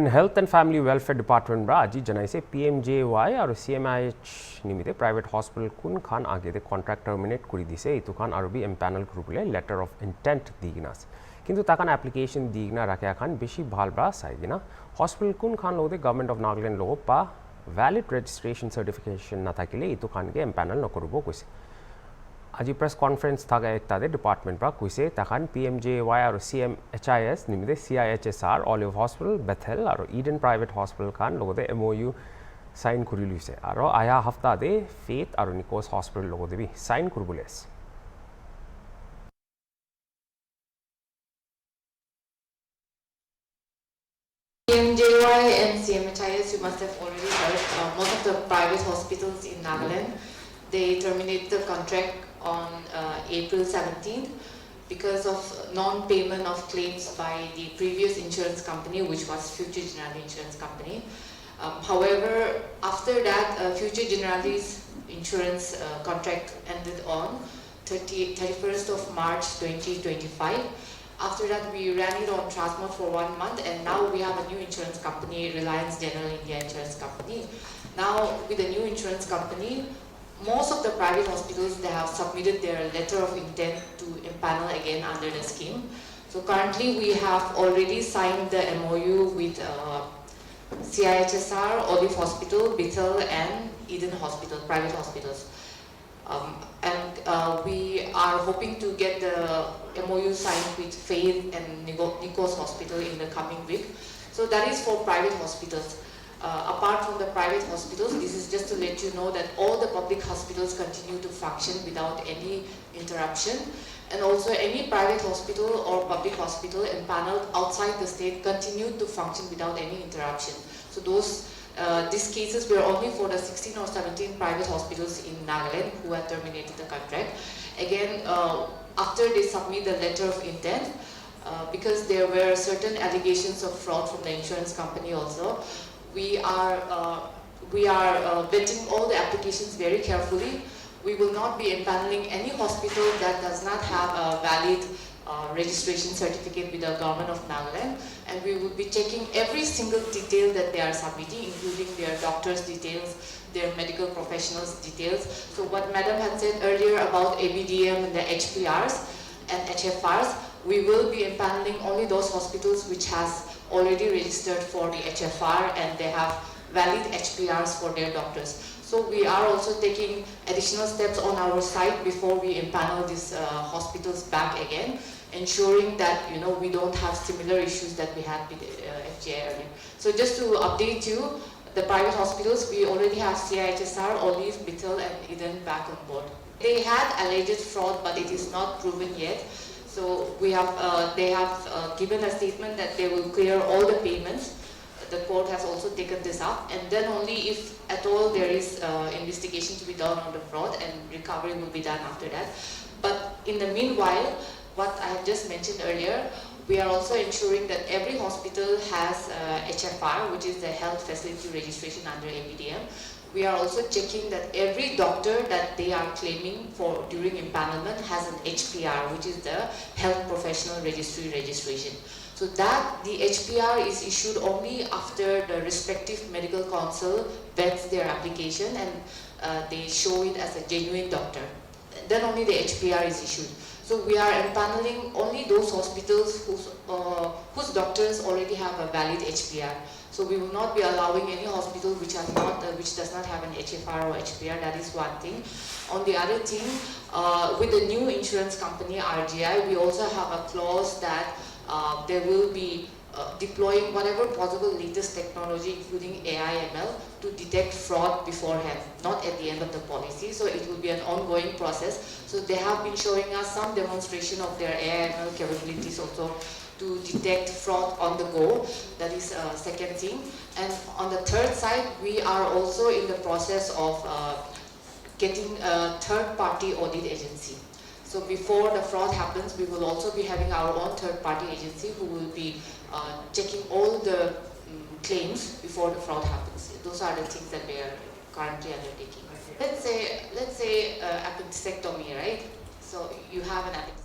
Indian Health and Family Welfare Department bra aji janaise PMJY aru CMIH nimite private hospital kun khan agede contract terminate kori dise etu khan aru bi empanel group le letter of intent digna kintu takan application digna rakha khan beshi bhal bra saigina hospital kun khan lode government of Nagaland logo pa valid registration certification na thakile etu khan ge empanel nokorubo koise আজি press conference থাকা একটাতে department পৰা কৈছে তাখান PMJY আৰু CMHIS নিমিতে CIHSR olive hospital Bethell আৰু Eden private hospital খান লগতে MOU sign কৰি লৈছে আৰু আয়া হপ্তাতে ফেথ আৰু নিকোস হস্পিটেল লগতে বি সাইন কৰিবলৈ আছে PMJY and CMHIS, you must have already heard, most of the private hospitals in Nagaland, they terminate the contract on April 17th because of non-payment of claims by the previous insurance company, which was Future Generali Insurance Company. However, after that, Future Generali's insurance contract ended on 31st of March 2025. After that, we ran it on Transmode for 1 month, and now we have a new insurance company, Reliance General India Insurance Company. Now, with the new insurance company, most of the private hospitals, they have submitted their letter of intent to empanel again under the scheme. So currently we have already signed the MOU with CIHSR, Olive Hospital, Bethel and Eden Hospital, private hospitals. We are hoping to get the MOU signed with Faith and Nikos Hospital in the coming week. So that is for private hospitals. Apart from the private hospitals, this is just to let you know that all the public hospitals continue to function without any interruption, and also any private hospital or public hospital empaneled outside the state continue to function without any interruption. So these cases were only for the 16 or 17 private hospitals in Nagaland who had terminated the contract. Again, after they submit the letter of intent, because there were certain allegations of fraud from the insurance company also, we are vetting all the applications very carefully. We will not be empaneling any hospital that does not have a valid registration certificate with the government of Nagaland, and we will be checking every single detail that they are submitting, including their doctors' details, their medical professionals' details. So what Madam had said earlier about ABDM and the HPRs and HFRs, we will be empaneling only those hospitals which has already registered for the HFR and they have valid HPRs for their doctors. So we are also taking additional steps on our side before we empanel these hospitals back again, ensuring that we don't have similar issues that we had with FGI earlier. So just to update you, the private hospitals, we already have CIHSR, Olive, Bethel and Eden back on board. They had alleged fraud, but it is not proven yet. So they have given a statement that they will clear all the payments. The court has also taken this up, and then only if at all there is investigation to be done on the fraud, and recovery will be done after that. But in the meanwhile, what I have just mentioned earlier, we are also ensuring that every hospital has HFR, which is the Health Facility Registration under ABDM. We are also checking that every doctor that they are claiming for during empanelment has an HPR, which is the Health Professional Registry registration. So that the HPR is issued only after the respective medical council vets their application and they show it as a genuine doctor. Then only the HPR is issued. So we are empaneling only those hospitals whose doctors already have a valid HPR. So we will not be allowing any hospital which does not have an HFR or HPR. That is one thing. On the other thing, with the new insurance company RGI, we also have a clause that they will be deploying whatever possible latest technology, including AI/ML, to detect fraud beforehand, not at the end of the policy. So it will be an ongoing process. So they have been showing us some demonstration of their AI/ML capabilities also to detect fraud on the go. That is second thing. And on the third side, we are also in the process of getting a third-party audit agency. So before the fraud happens, we will also be having our own third-party agency who will be checking all the claims before the fraud happens. Those are the things that we are currently undertaking. Let's say appendectomy, right? So you have an appendectomy.